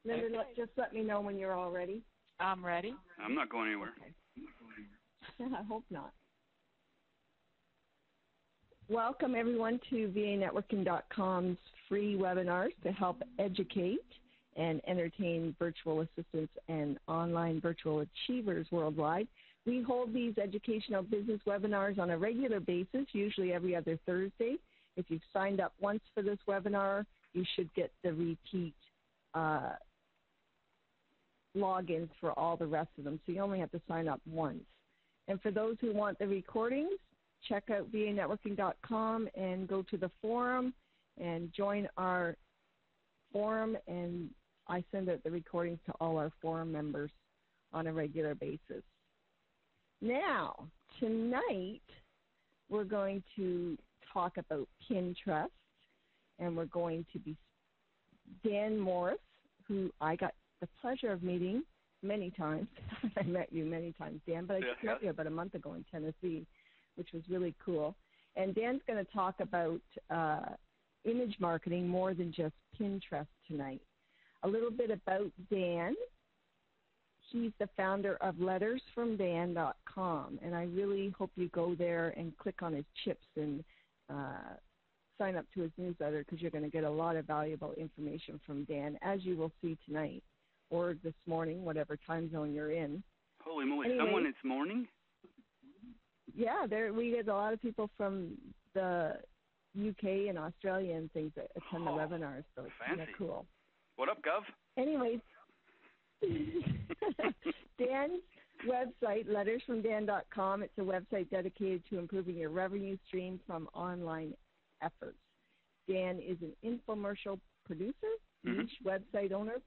Linda, just let me know when you're all ready. I'm ready. I'm not going anywhere. Okay. I hope not. Welcome, everyone, to VANetworking.com's free webinars to help educate and entertain virtual assistants and online virtual achievers worldwide. We hold these educational business webinars on a regular basis, usually every other Thursday. If you've signed up once for this webinar, you should get the repeat logins for all the rest of them, so you only have to sign up once. And for those who want the recordings, check out VANetworking.com and go to the forum and join our forum, and I send out the recordings to all our forum members on a regular basis. Now, tonight, we're going to talk about Pinterest, and we're going to be Dan Morris, who I got the pleasure of meeting many times. I met you many times, Dan, but I just met you about a month ago in Tennessee, which was really cool. And Dan's going to talk about image marketing more than just Pinterest tonight. A little bit about Dan. He's the founder of lettersfromdan.com, and I really hope you go there and click on his chips and sign up to his newsletter, because you're going to get a lot of valuable information from Dan, as you will see tonight or this morning, whatever time zone you're in. Holy moly, anyway, someone it's morning? Yeah, we get a lot of people from the UK and Australia and things that attend the webinars, so it's kind of cool. What up, Gov? Anyways, Dan's website, lettersfromdan.com, it's a website dedicated to improving your revenue stream from online efforts. Dan is an infomercial producer, niche website owner,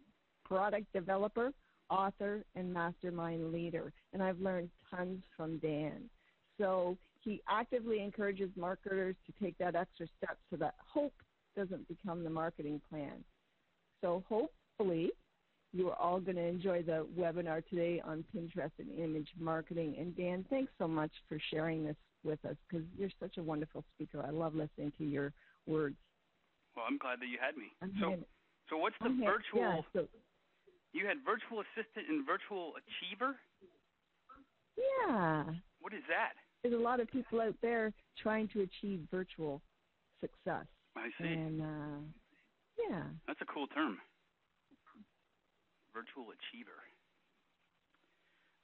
product developer, author, and mastermind leader. And I've learned tons from Dan. So he actively encourages marketers to take that extra step so that hope doesn't become the marketing plan. So hopefully you are all going to enjoy the webinar today on Pinterest and image marketing. And Dan, thanks so much for sharing this with us, because you're such a wonderful speaker. I love listening to your words. Well, I'm glad that you had me. So what's the virtual? Yeah, you had virtual assistant and virtual achiever? Yeah. What is that? There's a lot of people out there trying to achieve virtual success. I see. And, yeah. That's a cool term. Virtual achiever.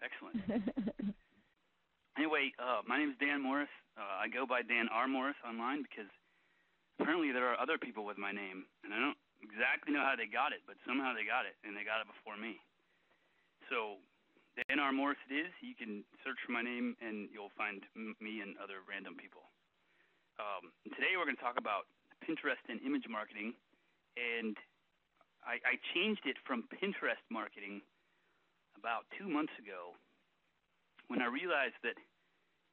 Excellent. Anyway, my name is Dan Morris. I go by Dan R. Morris online because apparently there are other people with my name, and I don't exactly know how they got it, but somehow they got it, and they got it before me. So Dan R. Morris it is. You can search for my name, and you'll find me and other random people. Today we're going to talk about Pinterest and image marketing, and I changed it from Pinterest marketing about 2 months ago when I realized that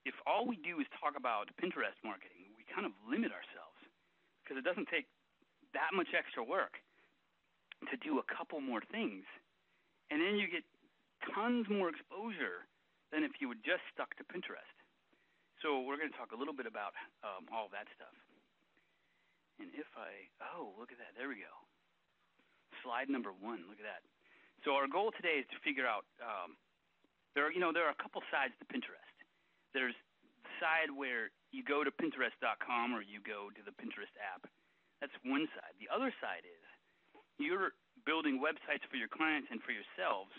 if all we do is talk about Pinterest marketing, we kind of limit ourselves, because it doesn't take that much extra work to do a couple more things, and then you get tons more exposure than if you were just stuck to Pinterest. So we're going to talk a little bit about all that stuff. And look at that, there we go. Slide number 1, look at that. So our goal today is to figure out, there are a couple sides to Pinterest. There's the side where you go to Pinterest.com or you go to the Pinterest app. That's one side. The other side is you're building websites for your clients and for yourselves,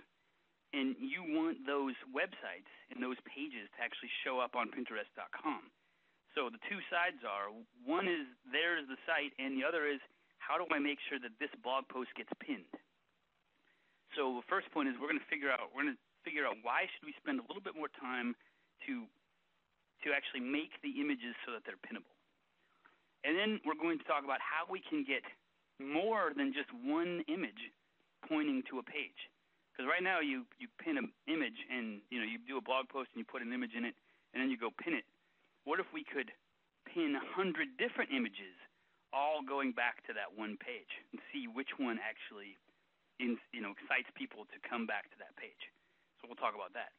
and you want those websites and those pages to actually show up on Pinterest.com. So the two sides are, one is there's the site, and the other is how do I make sure that this blog post gets pinned? So the first point is we're going to figure out why should we spend a little bit more time to actually make the images so that they're pinnable. And then we're going to talk about how we can get more than just one image pointing to a page. Because right now you pin an image and you do a blog post and you put an image in it and then you go pin it. What if we could pin 100 different images all going back to that one page and see which one actually excites people to come back to that page? So we'll talk about that.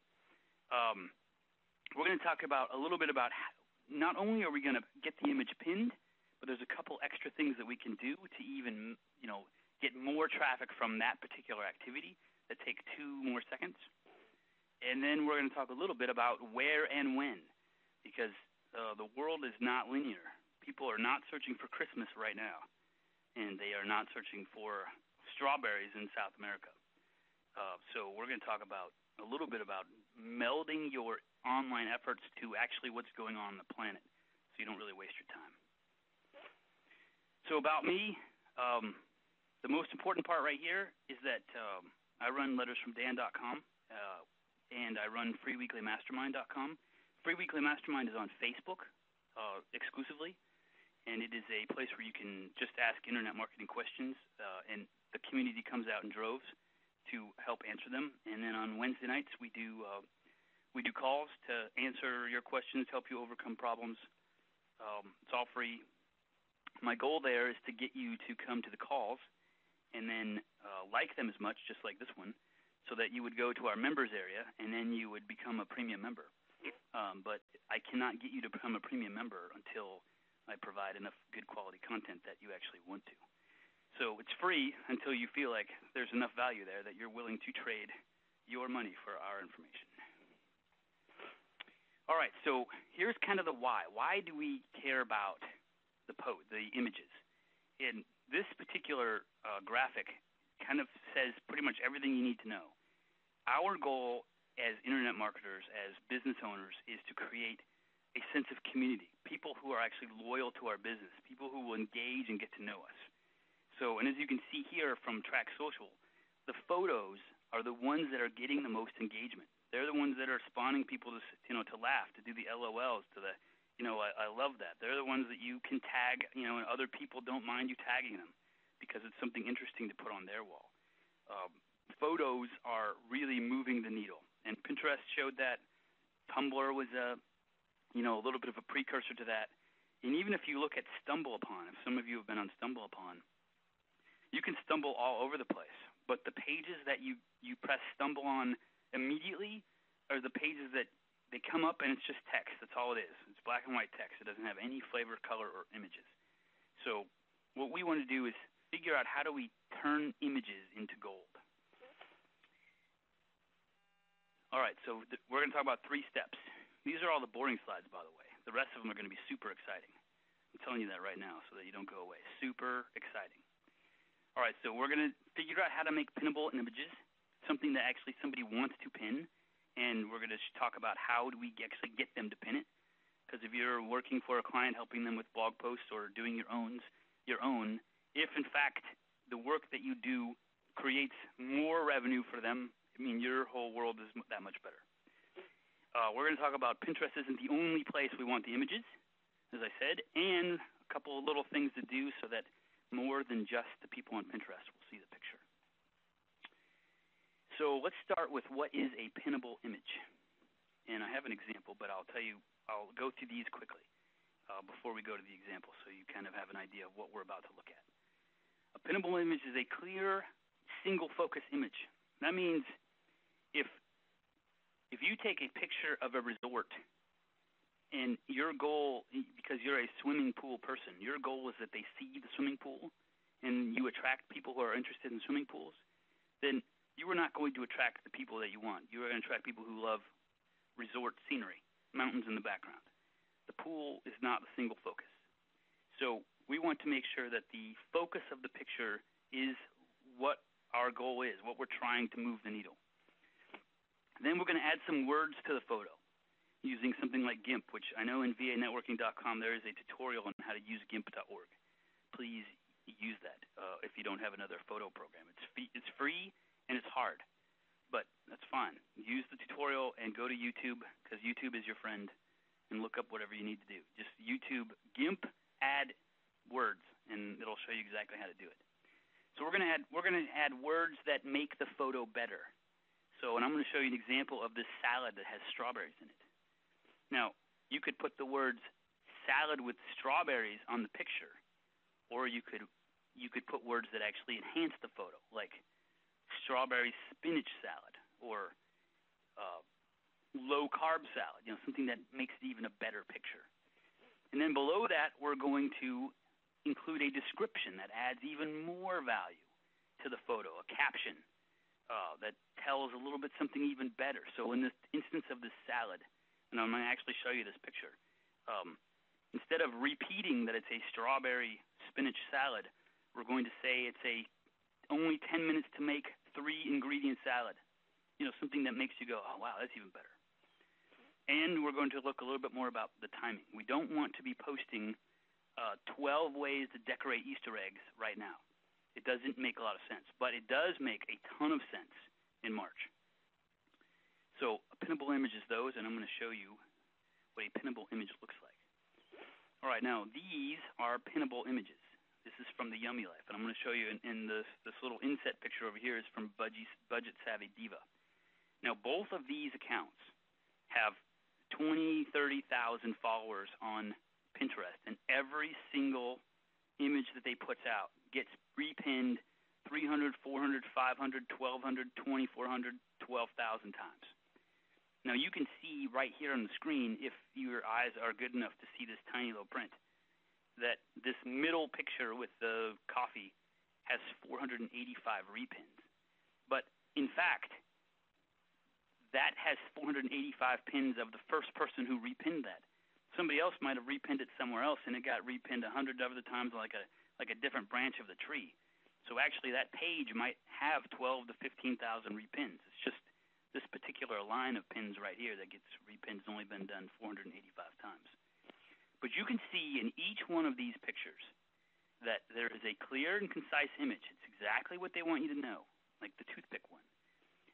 We're going to talk about a little bit about not only are we going to get the image pinned, but there's a couple extra things that we can do to even, get more traffic from that particular activity that take 2 more seconds. And then we're going to talk a little bit about where and when, because the world is not linear. People are not searching for Christmas right now, and they are not searching for strawberries in South America. So we're going to talk about a little bit about melding your online efforts to actually what's going on the planet, so you don't really waste your time. So about me, the most important part right here is that I run lettersfromdan.com, and I run freeweeklymastermind.com. Free Weekly Mastermind is on Facebook exclusively, and it is a place where you can just ask internet marketing questions, and the community comes out in droves to help answer them. And then on Wednesday nights we do calls to answer your questions, help you overcome problems. It's all free. My goal there is to get you to come to the calls and then like them as much, just like this one, so that you would go to our members area and then you would become a premium member. But I cannot get you to become a premium member until I provide enough good quality content that you actually want to. So it's free until you feel like there's enough value there that you're willing to trade your money for our information. All right, so here's kind of the why. Why do we care about the images? And this particular graphic kind of says pretty much everything you need to know. Our goal as internet marketers, as business owners, is to create a sense of community, people who are actually loyal to our business, people who will engage and get to know us. So, and as you can see here from Track Social, the photos are the ones that are getting the most engagement. They're the ones that are spawning people to, to laugh, to do the LOLs, to the, I love that. They're the ones that you can tag, and other people don't mind you tagging them because it's something interesting to put on their wall. Photos are really moving the needle, and Pinterest showed that. Tumblr was a little bit of a precursor to that. And even if you look at StumbleUpon, if some of you have been on StumbleUpon, you can stumble all over the place. But the pages that you press stumble on immediately are the pages that they come up and it's just text. That's all it is. It's black and white text. It doesn't have any flavor, color, or images. So what we want to do is figure out how do we turn images into gold. All right, so we're going to talk about 3 steps. These are all the boring slides, by the way. The rest of them are going to be super exciting. I'm telling you that right now so that you don't go away. Super exciting. All right, so we're going to figure out how to make pinnable images, something that actually somebody wants to pin, and we're going to talk about how do we actually get them to pin it. Because if you're working for a client, helping them with blog posts or doing your own, if in fact the work that you do creates more revenue for them, your whole world is that much better. We're going to talk about Pinterest isn't the only place we want the images, as I said, and a couple of little things to do so that more than just the people on Pinterest will see the picture. So let's start with what is a pinnable image. And I have an example, but I'll go through these quickly before we go to the example so you kind of have an idea of what we're about to look at. A pinnable image is a clear, single-focus image. That means if you take a picture of a resort and your goal, because you're a swimming pool person, your goal is that they see the swimming pool and you attract people who are interested in swimming pools, then you are not going to attract the people that you want. You are going to attract people who love resort scenery, mountains in the background. The pool is not the single focus. So we want to make sure that the focus of the picture is what our goal is, what we're trying to move the needle. Then we're going to add some words to the photo using something like GIMP, which I know in vanetworking.com there is a tutorial on how to use GIMP.org. Please use that if you don't have another photo program. It's free and it's hard, but that's fine. Use the tutorial and go to YouTube, because YouTube is your friend, and look up whatever you need to do. Just YouTube GIMP, add words, and it'll show you exactly how to do it. So we're going to add words that make the photo better. So, and I'm going to show you an example of this salad that has strawberries in it. Now, you could put the words salad with strawberries on the picture, or you could put words that actually enhance the photo, like strawberry spinach salad or low carb salad, something that makes it even a better picture. And then below that, we're going to include a description that adds even more value. to the photo, a caption that tells a little bit something even better. So in this instance of this salad, and I'm going to actually show you this picture, instead of repeating that it's a strawberry spinach salad, we're going to say it's a only 10 minutes to make 3-ingredient salad. Something that makes you go, oh, wow, that's even better. And we're going to look a little bit more about the timing. We don't want to be posting 12 ways to decorate Easter eggs right now. It doesn't make a lot of sense, but it does make a ton of sense in March. So a pinnable image is those, and I'm going to show you what a pinnable image looks like. All right, now these are pinnable images. This is from the Yummy Life, and I'm going to show you in this little inset picture over here is from Budget Savvy Diva. Now, both of these accounts have 20, 30,000 followers on Pinterest, and every single image that they put out gets repinned 300, 400, 500, 1,200, 2,400, 12,000 times. Now, you can see right here on the screen, if your eyes are good enough to see this tiny little print, that this middle picture with the coffee has 485 repins. But, in fact, that has 485 pins of the first person who repinned that. Somebody else might have repinned it somewhere else, and it got repinned 100 other times like a different branch of the tree. So actually that page might have 12 to 15,000 repins. It's just this particular line of pins right here that gets repinned has only been done 485 times. But you can see in each one of these pictures that there is a clear and concise image. It's exactly what they want you to know, like the toothpick one.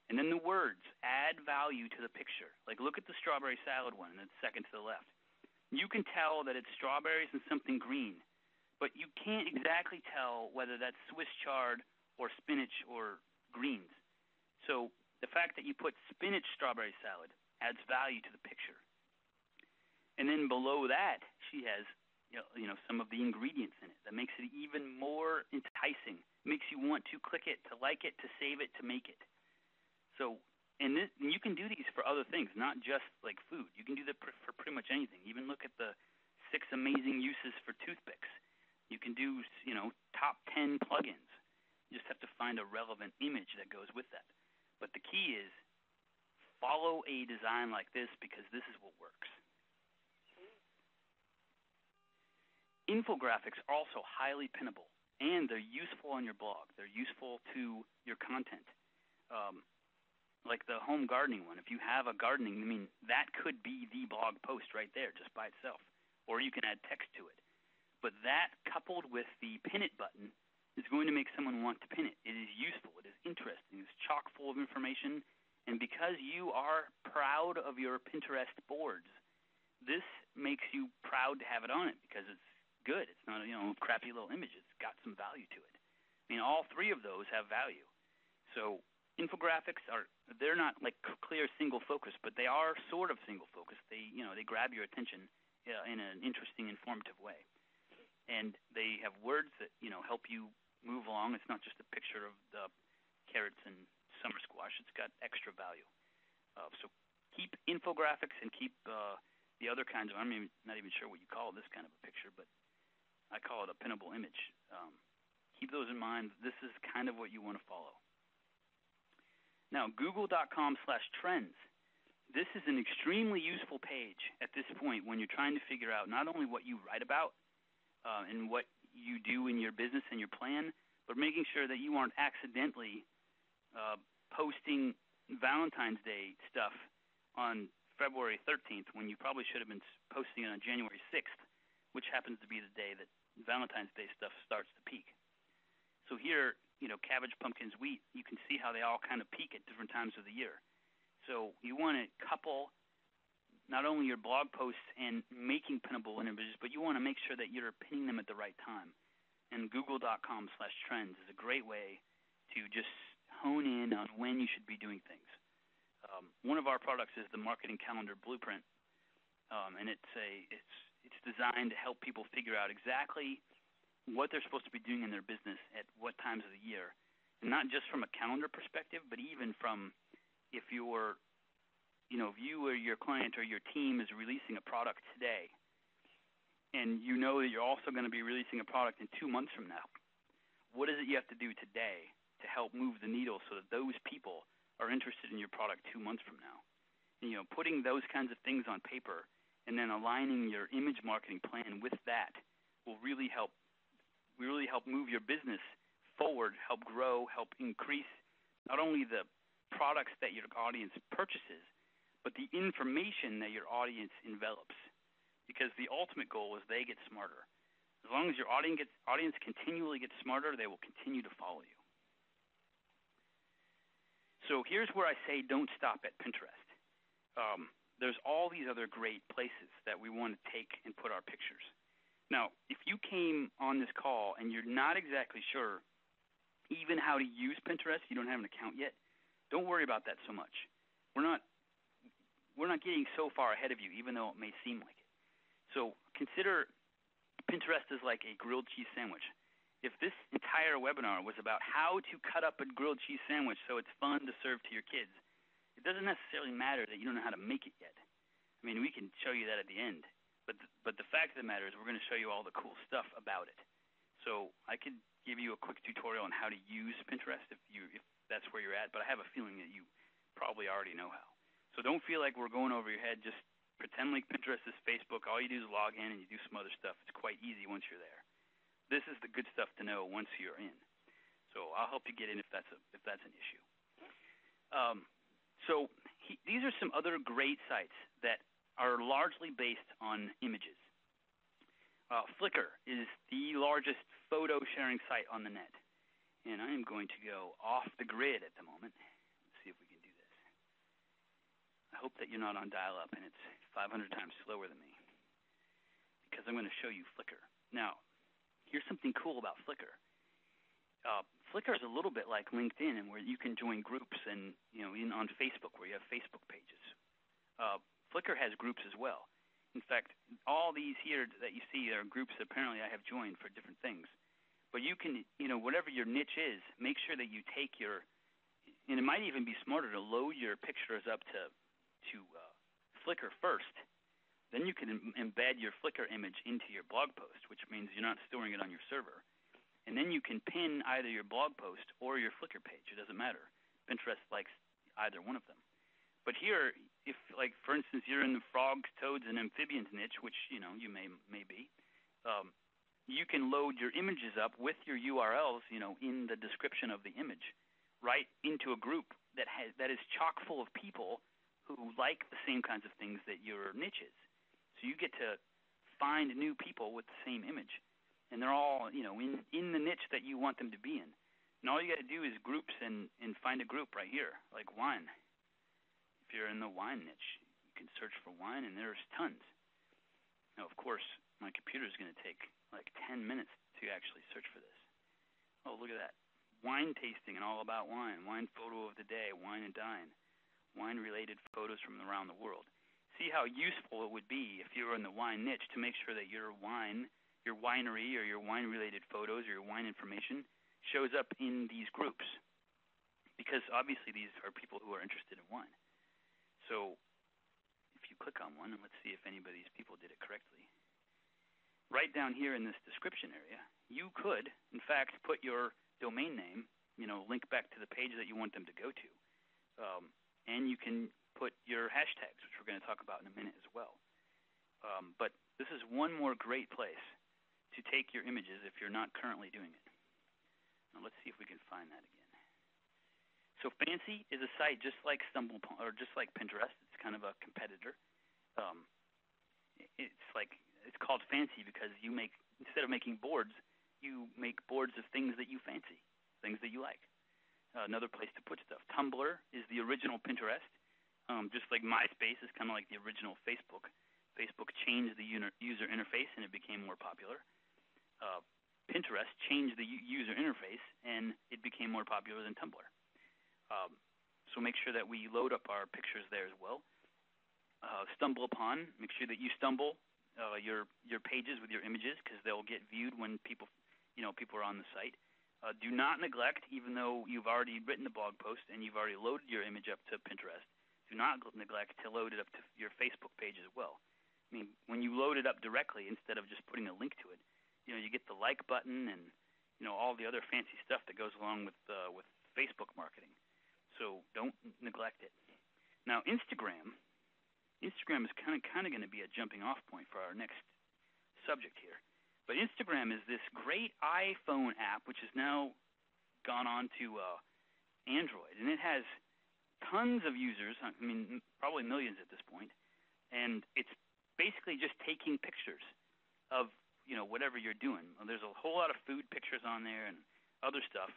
And then the words add value to the picture. Like look at the strawberry salad one, and it's second to the left. You can tell that it's strawberries and something green, but you can't exactly tell whether that's Swiss chard or spinach or greens. So the fact that you put spinach strawberry salad adds value to the picture. And then below that, she has some of the ingredients in it that makes it even more enticing. Makes you want to click it, to like it, to save it, to make it. So, and you can do these for other things, not just like food. You can do that for pretty much anything. Even look at the 6 amazing uses for toothpicks. You can do, top 10 plugins. You just have to find a relevant image that goes with that. But the key is follow a design like this because this is what works. Infographics are also highly pinnable, and they're useful on your blog. They're useful to your content. Like the home gardening one. If you have a gardening, that could be the blog post right there just by itself. Or you can add text to it. But that coupled with the pin it button is going to make someone want to pin it. It is useful. It is interesting. It's chock full of information. And because you are proud of your Pinterest boards, this makes you proud to have it on it because it's good. It's not a crappy little image. It's got some value to it. All three of those have value. So infographics they're not like clear single focus, but they are sort of single focus. They grab your attention in an interesting, informative way. And they have words that, help you move along. It's not just a picture of the carrots and summer squash. It's got extra value. So keep infographics and keep the other kinds of, I'm not even sure what you call this kind of a picture, but I call it a pinnable image. Keep those in mind. This is kind of what you want to follow. Now, google.com/trends. This is an extremely useful page at this point when you're trying to figure out not only what you write about and what you do in your business and your plan, but making sure that you aren't accidentally posting Valentine's Day stuff on February 13th when you probably should have been posting it on January 6th, which happens to be the day that Valentine's Day stuff starts to peak. So here, cabbage, pumpkins, wheat, you can see how they all kind of peak at different times of the year. So you want to couple not only your blog posts and making pinnable images, but you want to make sure that you're pinning them at the right time. And google.com/trends is a great way to just hone in on when you should be doing things. One of our products is the Marketing Calendar Blueprint, and it's designed to help people figure out exactly what they're supposed to be doing in their business at what times of the year, and not just from a calendar perspective, but even from if you or your client or your team is releasing a product today, and you know that you're also going to be releasing a product in 2 months from now. What is it you have to do today to help move the needle so that those people are interested in your product 2 months from now. And, putting those kinds of things on paper and then aligning your image marketing plan with that will really help move your business forward, help grow, help increase not only the products that your audience purchases, but the information that your audience envelops. Because the ultimate goal is they get smarter. As long as your audience continually gets smarter, they will continue to follow you. So here's where I say don't stop at Pinterest. There's all these other great places that we want to take and put our pictures. Now, if you came on this call and you're not exactly sure even how to use Pinterest, you don't have an account yet, don't worry about that so much. We're not getting so far ahead of you, even though it may seem like it. So consider Pinterest as like a grilled cheese sandwich. If this entire webinar was about how to cut up a grilled cheese sandwich so it's fun to serve to your kids, it doesn't necessarily matter that you don't know how to make it yet. I mean, we can show you that at the end. But the fact of the matter is we're going to show you all the cool stuff about it. So I could give you a quick tutorial on how to use Pinterest if that's where you're at, but I have a feeling that you probably already know how. So don't feel like we're going over your head. Just pretend like Pinterest is Facebook. All you do is log in and you do some other stuff. It's quite easy once you're there. This is the good stuff to know once you're in. So I'll help you get in if that's an issue. These are some other great sites that are largely based on images. Flickr is the largest photo sharing site on the net. And I am going to go off the grid at the moment. Let's see if we can do this. I hope that you're not on dial-up and it's 500 times slower than me, because I'm going to show you Flickr. Now, here's something cool about Flickr. Flickr is a little bit like LinkedIn, and where you can join groups, and on Facebook where you have Facebook pages. Flickr has groups as well. In fact, all these here that you see are groups that apparently I have joined for different things. But you can, whatever your niche is, make sure that you take and it might even be smarter to load your pictures up to Flickr first. Then you can embed your Flickr image into your blog post, which means you're not storing it on your server. And then you can pin either your blog post or your Flickr page. It doesn't matter. Pinterest likes either one of them. But here, if, like, for instance, you're in the frogs, toads, and amphibians niche, which, you may be, you can load your images up with your URLs, in the description of the image, right into a group that is chock full of people who like the same kinds of things that your niche is. So you get to find new people with the same image. And they're all, in the niche that you want them to be in. And all you got to do is groups and find a group right here, like wine. If you're in the wine niche, you can search for wine, and there's tons. Now, of course, my computer is going to take like 10 minutes to actually search for this. Oh, look at that. Wine tasting and all about wine. Wine photo of the day, wine and dine. Wine-related photos from around the world. See how useful it would be if you were in the wine niche to make sure that your winery or your wine-related photos or your wine information shows up in these groups. Because obviously these are people who are interested in wine. So if you click on one, and let's see if any of these people did it correctly. Right down here in this description area, you could, in fact, put your domain name, link back to the page that you want them to go to. And you can put your hashtags, which we're going to talk about in a minute as well. But this is one more great place to take your images if you're not currently doing it. Now let's see if we can find that again. So Fancy is a site just like just like Pinterest. It's kind of a competitor. It's called Fancy because instead of making boards, you make boards of things that you fancy, things that you like. Another place to put stuff. Tumblr is the original Pinterest. Just like MySpace is kind of like the original Facebook. Facebook changed the user interface and it became more popular. Pinterest changed the user interface and it became more popular than Tumblr. So make sure that we load up our pictures there as well. StumbleUpon, make sure that you stumble your pages with your images because they'll get viewed when people are on the site. Do not neglect, even though you've already written the blog post and you've already loaded your image up to Pinterest, do not neglect to load it up to your Facebook page as well. I mean, when you load it up directly instead of just putting a link to it, you get the like button and all the other fancy stuff that goes along with Facebook marketing. So don't neglect it. Now, Instagram is kind of going to be a jumping off point for our next subject here. But Instagram is this great iPhone app which has now gone on to Android, and it has tons of users. I mean, probably millions at this point, and it's basically just taking pictures of whatever you're doing. There's a whole lot of food pictures on there and other stuff,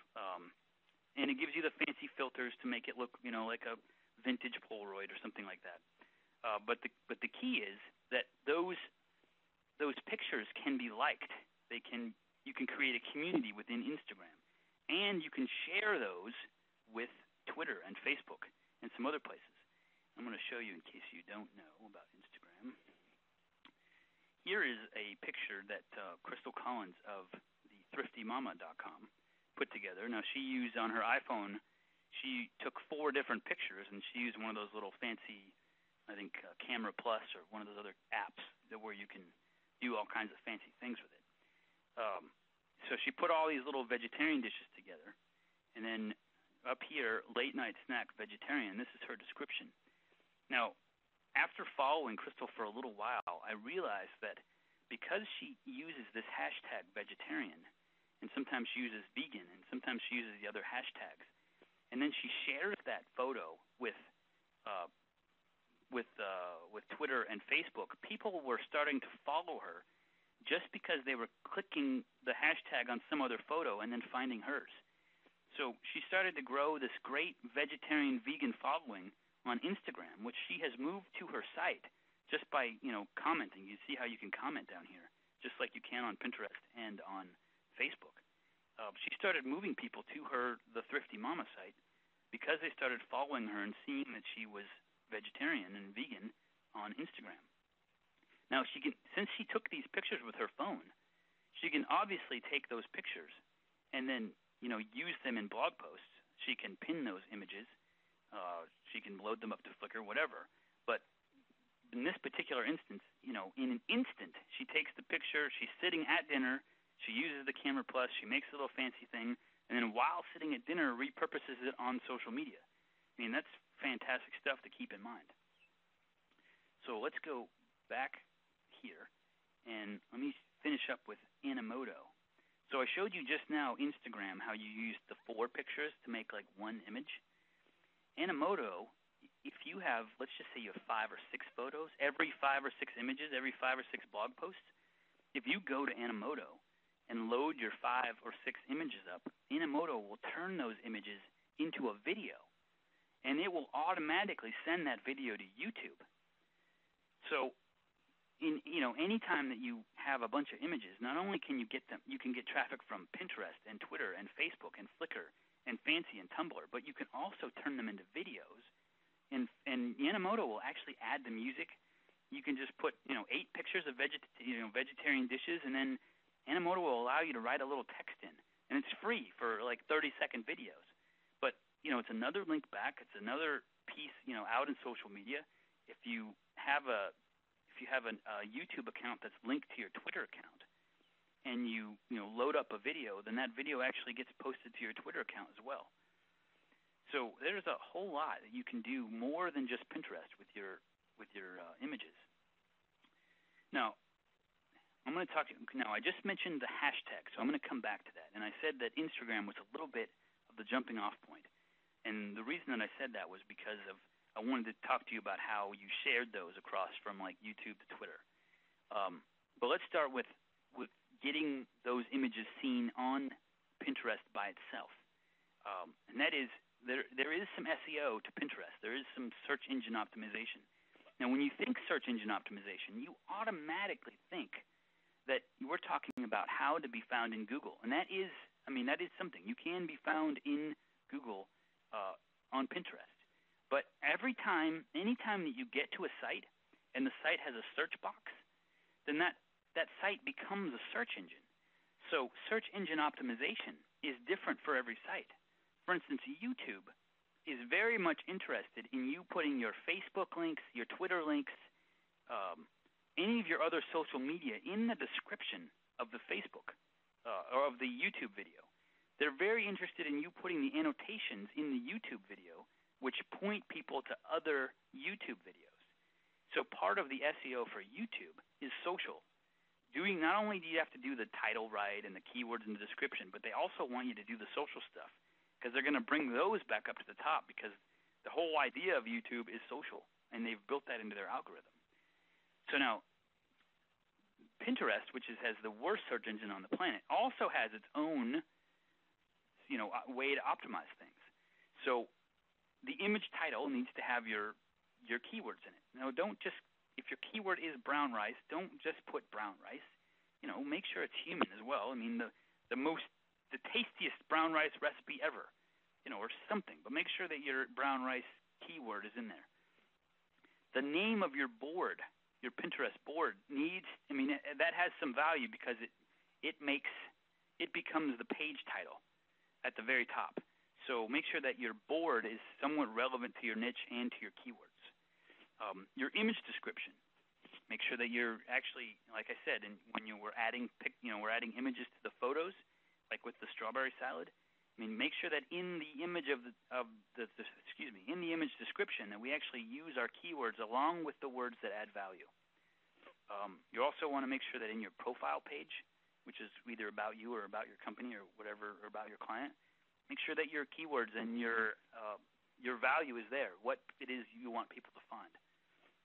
and it gives you the fancy filters to make it look like a vintage Polaroid or something like that. But the key is that those pictures can be liked. You can create a community within Instagram, and you can share those with Twitter and Facebook and some other places. I'm going to show you in case you don't know about Instagram. Here is a picture that Crystal Collins of the ThriftyMama.com put together. Now, she used on her iPhone, she took 4 different pictures, and she used one of those little fancy, I think, Camera Plus or one of those other apps where you can do all kinds of fancy things with it. So she put all these little vegetarian dishes together, and then up here, late night snack vegetarian, this is her description. Now, after following Crystal for a little while, I realized that because she uses this hashtag vegetarian, and sometimes she uses vegan, and sometimes she uses the other hashtags, and then she shares that photo with Twitter and Facebook, people were starting to follow her just because they were clicking the hashtag on some other photo and then finding hers. So she started to grow this great vegetarian vegan following on Instagram, which she has moved to her site just by commenting. You see how you can comment down here, just like you can on Pinterest and on Facebook. She started moving people to the Thrifty Mama site because they started following her and seeing that she was vegetarian and vegan on Instagram. Now, since she took these pictures with her phone, she can obviously take those pictures and then use them in blog posts. She can pin those images. She can load them up to Flickr, whatever. But in this particular instance, in an instant, she takes the picture. She's sitting at dinner. She uses the Camera Plus. She makes a little fancy thing. And then while sitting at dinner, repurposes it on social media. I mean, that's fantastic stuff to keep in mind. So let's go back here, and let me finish up with Animoto. So I showed you just now Instagram how you use the 4 pictures to make like one image. Animoto, if you have, let's just say you have 5 or 6 photos, every 5 or 6 images, every 5 or 6 blog posts, if you go to Animoto and load your 5 or 6 images up, Animoto will turn those images into a video, and it will automatically send that video to YouTube. So any time that you have a bunch of images, not only can you get them, you can get traffic from Pinterest and Twitter and Facebook and Flickr and Fancy and Tumblr, but you can also turn them into videos. And Animoto will actually add the music. You can just put 8 pictures of vegetarian dishes, and then Animoto will allow you to write a little text in, and it's free for like 30-second videos. But it's another link back. It's another piece out in social media. If you have a YouTube account that's linked to your Twitter account, and you load up a video, then that video actually gets posted to your Twitter account as well. So there's a whole lot that you can do more than just Pinterest with your images. Now, I'm going to talk to you now. I just mentioned the hashtag, so I'm going to come back to that. And I said that Instagram was a little bit of the jumping off point. And the reason that I said that was because I wanted to talk to you about how you shared those across from like YouTube to Twitter. But let's start with getting those images seen on Pinterest by itself. And that is, there is some SEO to Pinterest. There is some search engine optimization. Now, when you think search engine optimization, you automatically think that we're talking about how to be found in Google. And that is something. You can be found in Google on Pinterest. But anytime that you get to a site and the site has a search box, then that site becomes a search engine. So search engine optimization is different for every site. For instance, YouTube is very much interested in you putting your Facebook links, your Twitter links, any of your other social media in the description of the Facebook or of the YouTube video. They're very interested in you putting the annotations in the YouTube video, which point people to other YouTube videos. So part of the SEO for YouTube is social. Not only do you have to do the title right and the keywords in the description, but they also want you to do the social stuff because they're going to bring those back up to the top because the whole idea of YouTube is social, and they've built that into their algorithm. So now, Pinterest, which has the worst search engine on the planet, also has its own way to optimize things. So the image title needs to have your keywords in it. Now, if your keyword is brown rice, don't just put brown rice. Make sure it's human as well. I mean, the tastiest brown rice recipe ever, or something. But make sure that your brown rice keyword is in there. The name of your board, your Pinterest board, that has some value because it becomes the page title at the very top. So make sure that your board is somewhat relevant to your niche and to your keywords. Your image description. Make sure that you're actually, like I said, when we're adding images to the photos, like with the strawberry salad. Make sure that in the image in the image description that we actually use our keywords along with the words that add value. You also want to make sure that in your profile page, which is either about you or about your company or whatever, or about your client, make sure that your keywords and your value is there, what it is you want people to find.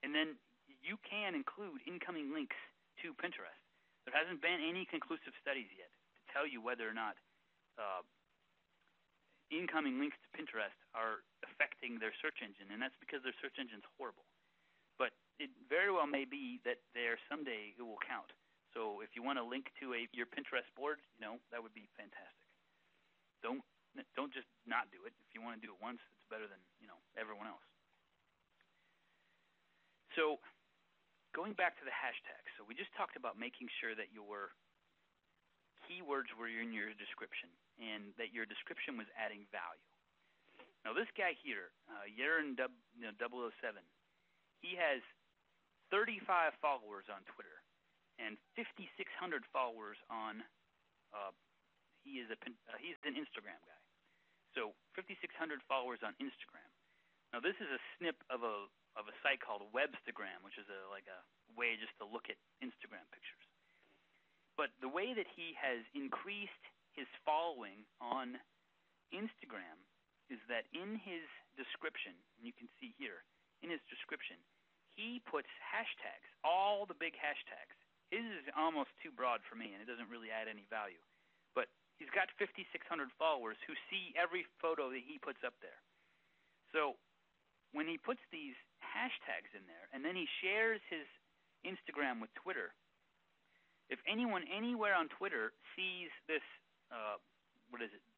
And then you can include incoming links to Pinterest. There hasn't been any conclusive studies yet to tell you whether or not incoming links to Pinterest are affecting their search engine, and that's because their search engine's horrible. But it very well may be that someday it will count. So if you want to link to your Pinterest board, that would be fantastic. Don't just not do it. If you want to do it once, it's better than everyone else. So going back to the hashtags. So we just talked about making sure that your keywords were in your description and that your description was adding value. Now this guy here, Yaron 007, he has 35 followers on Twitter and 5,600 followers on he's an Instagram guy. So 5,600 followers on Instagram. Now this is a snip of a site called Webstagram, which is a way just to look at Instagram pictures. But the way that he has increased his following on Instagram is that in his description, and you can see here, in his description, he puts hashtags, all the big hashtags. His is almost too broad for me, and it doesn't really add any value. But he's got 5,600 followers who see every photo that he puts up there. So when he puts these hashtags in there, and then he shares his Instagram with Twitter, if anyone anywhere on Twitter sees this,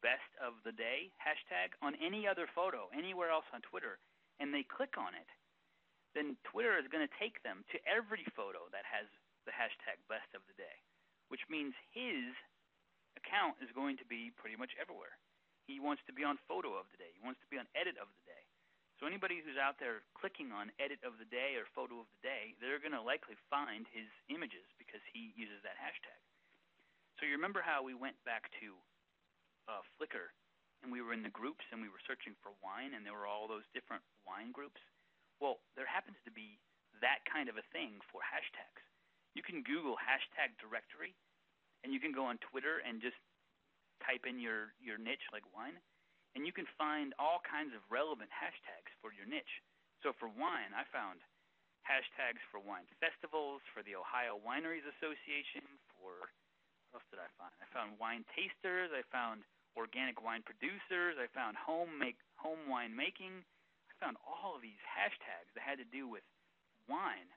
best of the day hashtag on any other photo anywhere else on Twitter, and they click on it, then Twitter is going to take them to every photo that has the hashtag best of the day, which means his account is going to be pretty much everywhere. He wants to be on photo of the day. He wants to be on edit of the day. So anybody who's out there clicking on edit of the day or photo of the day, they're going to likely find his images because he uses that hashtag. So you remember how we went back to Flickr, and we were in the groups, and we were searching for wine, and there were all those different wine groups? Well, there happens to be that kind of a thing for hashtags. You can Google hashtag directory, and you can go on Twitter and just type in your niche, like wine, and you can find all kinds of relevant hashtags for your niche. So for wine, I found hashtags for wine festivals, for the Ohio Wineries Association, for what else did I find? I found wine tasters, I found organic wine producers, I found home wine making. I found all of these hashtags that had to do with wine.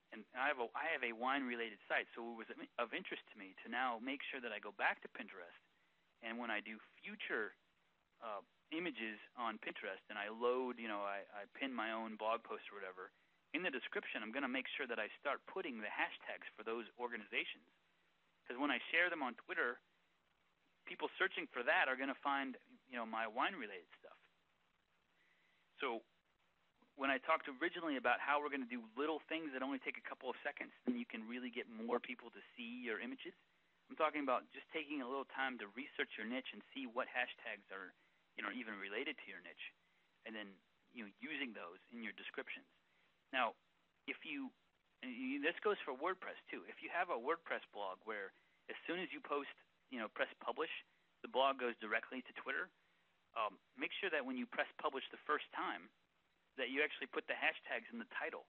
And I have a wine-related site, so it was of interest to me to now make sure that I go back to Pinterest, and when I do future images on Pinterest and I load, I pin my own blog post or whatever, in the description I'm going to make sure that I start putting the hashtags for those organizations. Because when I share them on Twitter, people searching for that are going to find, my wine-related stuff. So when I talked originally about how we're going to do little things that only take a couple of seconds, then you can really get more people to see your images, I'm talking about just taking a little time to research your niche and see what hashtags are, even related to your niche, and then using those in your descriptions. Now, if this goes for WordPress too. If you have a WordPress blog where as soon as you post, press publish, the blog goes directly to Twitter, make sure that when you press publish the first time, that you actually put the hashtags in the title,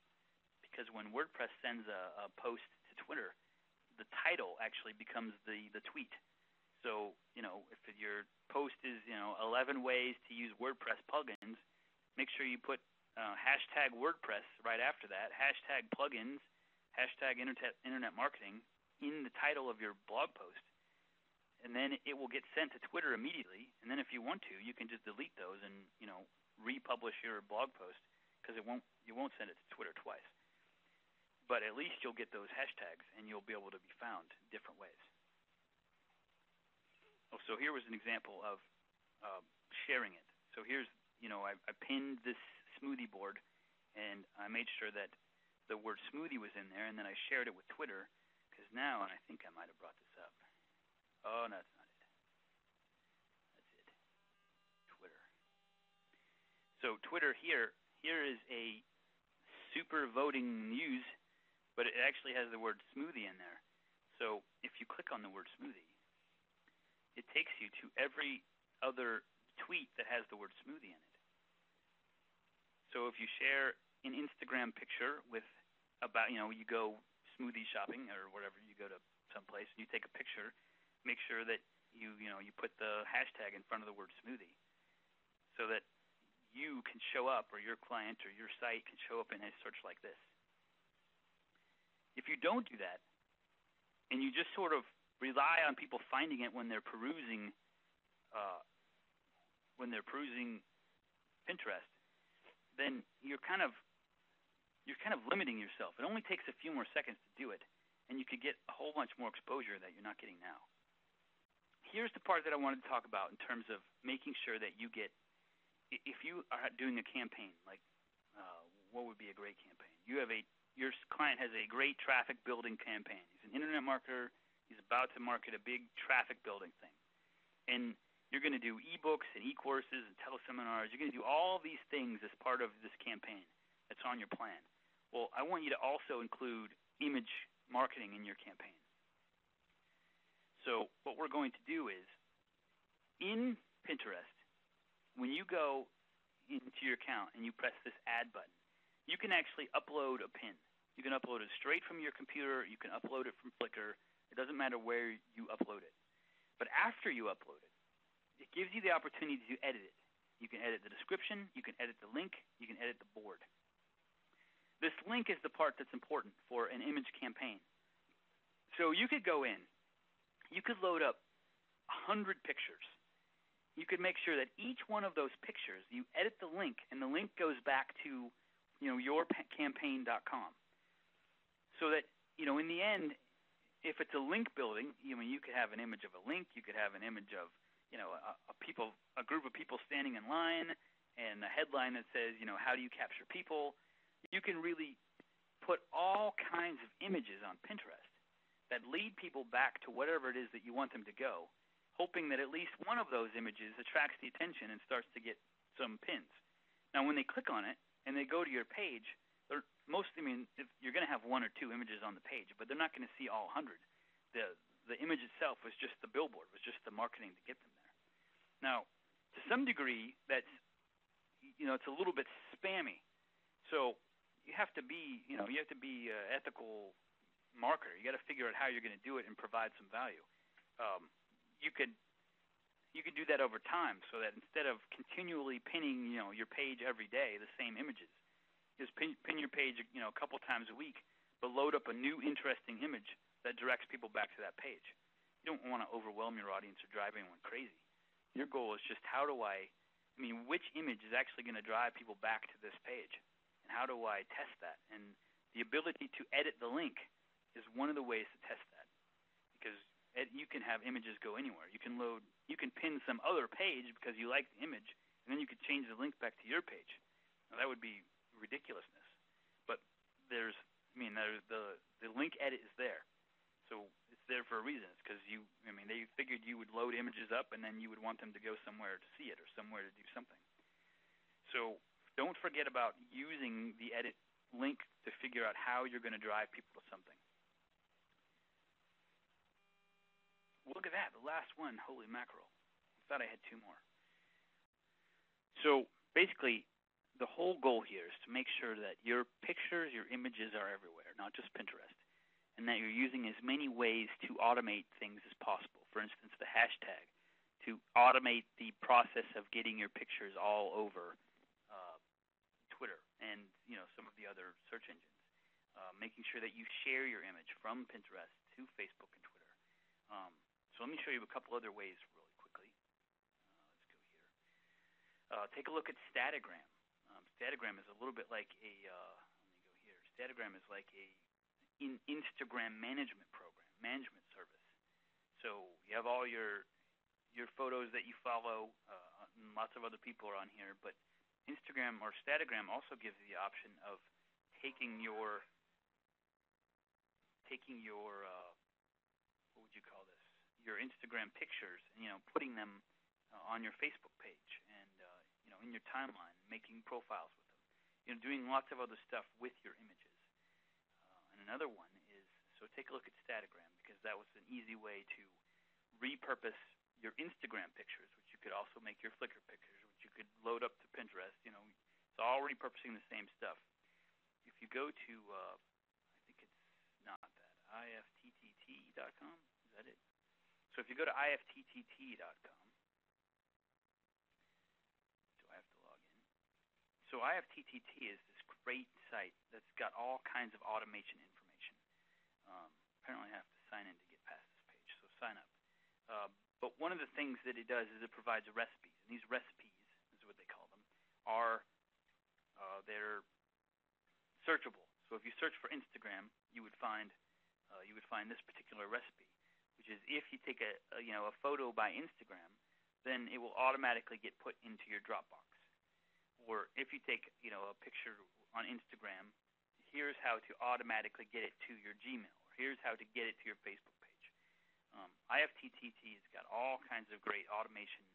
because when WordPress sends a post to Twitter, the title actually becomes the tweet. So, if your post is, 11 ways to use WordPress plugins, make sure you put hashtag WordPress right after that, hashtag plugins, hashtag internet marketing in the title of your blog post. And then it will get sent to Twitter immediately. And then if you want to, you can just delete those and, republish your blog post, because you won't send it to Twitter twice. But at least you'll get those hashtags, and you'll be able to be found different ways. Oh, so here was an example of sharing it. So here's, I pinned this smoothie board, and I made sure that the word smoothie was in there, and then I shared it with Twitter, because now, and I think I might have brought this up. Oh, no, that's not it. That's it. Twitter. So Twitter here is a super voting news, but it actually has the word smoothie in there. So if you click on the word smoothie, it takes you to every other tweet that has the word smoothie in it. So if you share an Instagram picture with about, you go smoothie shopping or whatever, you go to someplace and you take a picture, make sure that you put the hashtag in front of the word smoothie, so that you can show up, or your client or your site can show up in a search like this. If you don't do that, and you just sort of rely on people finding it when they're perusing Pinterest, then you're kind of limiting yourself. It only takes a few more seconds to do it, and you could get a whole bunch more exposure that you're not getting now. Here's the part that I wanted to talk about in terms of making sure that you get, if you are doing a campaign, like what would be a great campaign? Your client has a great traffic building campaign. He's an internet marketer. He's about to market a big traffic building thing. And you're going to do ebooks and e-courses and teleseminars. You're going to do all these things as part of this campaign that's on your plan. Well, I want you to also include image marketing in your campaign. So what we're going to do is, in Pinterest, when you go into your account and you press this add button, you can actually upload a pin. You can upload it straight from your computer. You can upload it from Flickr. It doesn't matter where you upload it. But after you upload it, it gives you the opportunity to edit it. You can edit the description. You can edit the link. You can edit the board. This link is the part that's important for an image campaign. So you could go in. You could load up 100 pictures. You could make sure that each one of those pictures, you edit the link, and the link goes back to, yourcampaign.com. So that, in the end, if it's a link building, you could have an image of a link. You could have an image of, a group of people standing in line, and a headline that says, how do you capture people? You can really put all kinds of images on Pinterest that lead people back to whatever it is that you want them to go, hoping that at least one of those images attracts the attention and starts to get some pins. Now, when they click on it and they go to your page, you're going to have one or two images on the page, but they're not going to see all 100. The image itself was just the billboard, was just the marketing to get them there. Now, to some degree, that's, it's a little bit spammy. So you have to be, ethical marketer. You got to figure out how you're going to do it and provide some value. You could do that over time, so that instead of continually pinning, your page every day, the same images, just pin your page, a couple times a week, but load up a new interesting image that directs people back to that page. You don't want to overwhelm your audience or drive anyone crazy. Your goal is just which image is actually going to drive people back to this page, and how do I test that? And the ability to edit the link is one of the ways to test that, because you can have images go anywhere. You can pin some other page because you like the image, and then you could change the link back to your page. Now, that would be ridiculousness, but the link edit is there, so it's there for a reason. It's because they figured you would load images up and then you would want them to go somewhere to see it or somewhere to do something. So don't forget about using the edit link to figure out how you're going to drive people to something. Look at that, the last one. Holy mackerel. I thought I had two more. So basically, the whole goal here is to make sure that your pictures, your images are everywhere, not just Pinterest, and that you're using as many ways to automate things as possible. For instance, the hashtag, to automate the process of getting your pictures all over Twitter and some of the other search engines. Making sure that you share your image from Pinterest to Facebook and Twitter. So let me show you a couple other ways really quickly. Let's go here. Take a look at Statagram. Statagram is a little bit like a, let me go here. Statagram is like a Instagram management management service. So you have all your photos that you follow, and lots of other people are on here, but Instagram or Statagram also gives you the option of taking your what would you call this? Your Instagram pictures, and putting them on your Facebook page and in your timeline, making profiles with them, doing lots of other stuff with your images. And another one is, so take a look at Statagram, because that was an easy way to repurpose your Instagram pictures, which you could also make your Flickr pictures, which you could load up to Pinterest. It's all repurposing the same stuff. If you go to, I think it's not that, ifttt.com, is that it? So if you go to ifttt.com, do I have to log in? So ifttt is this great site that's got all kinds of automation information. Apparently I have to sign in to get past this page, so sign up. But one of the things that it does is it provides recipes, and these recipes, is what they call them, are they're searchable. So if you search for Instagram, you would find this particular recipe, which is if you take a photo by Instagram, then it will automatically get put into your Dropbox. Or if you take a picture on Instagram, here's how to automatically get it to your Gmail, or here's how to get it to your Facebook page. ifttt has got all kinds of great automation.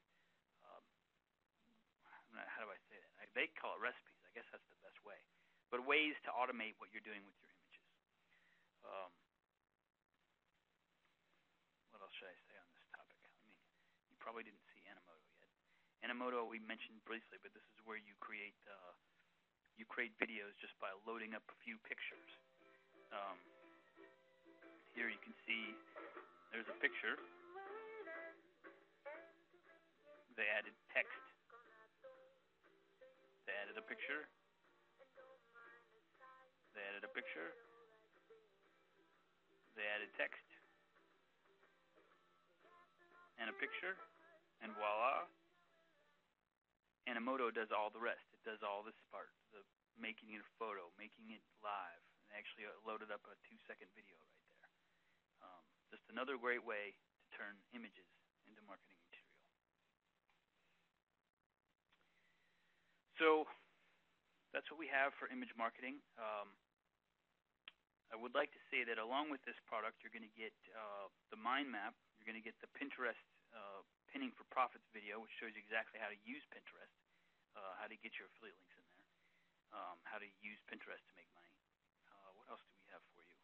How do I say that? They call it recipes. I guess that's the best way. But ways to automate what you're doing with your images. What else should I say on this topic? You probably didn't see Animoto yet. Animoto we mentioned briefly, but this is where you create videos just by loading up a few pictures. Here you can see there's a picture. They added text. They added a picture. They added a picture. They added text. And a picture. And voila. Animoto does all the rest. It does all this part. The making it a photo, making it live. And actually loaded up a 2-second video right there. Just another great way to turn images into marketing material. So that's what we have for image marketing. I would like to say that along with this product, you're going to get the mind map. You're going to get the Pinterest Pinning for Profits video, which shows you exactly how to use Pinterest, how to get your affiliate links in there, how to use Pinterest to make money. What else do we have for you?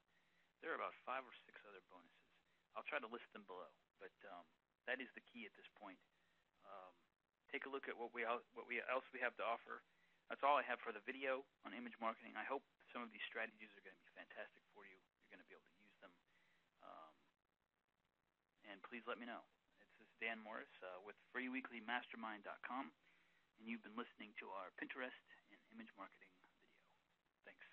There are about 5 or 6 other bonuses. I'll try to list them below, but that is the key at this point. Take a look at what else we have to offer. That's all I have for the video on image marketing. I hope some of these strategies are going to be fantastic for you. You're going to be able to use them. And please let me know. This is Dan Morris with freeweeklymastermind.com, and you've been listening to our Pinterest and image marketing video. Thanks.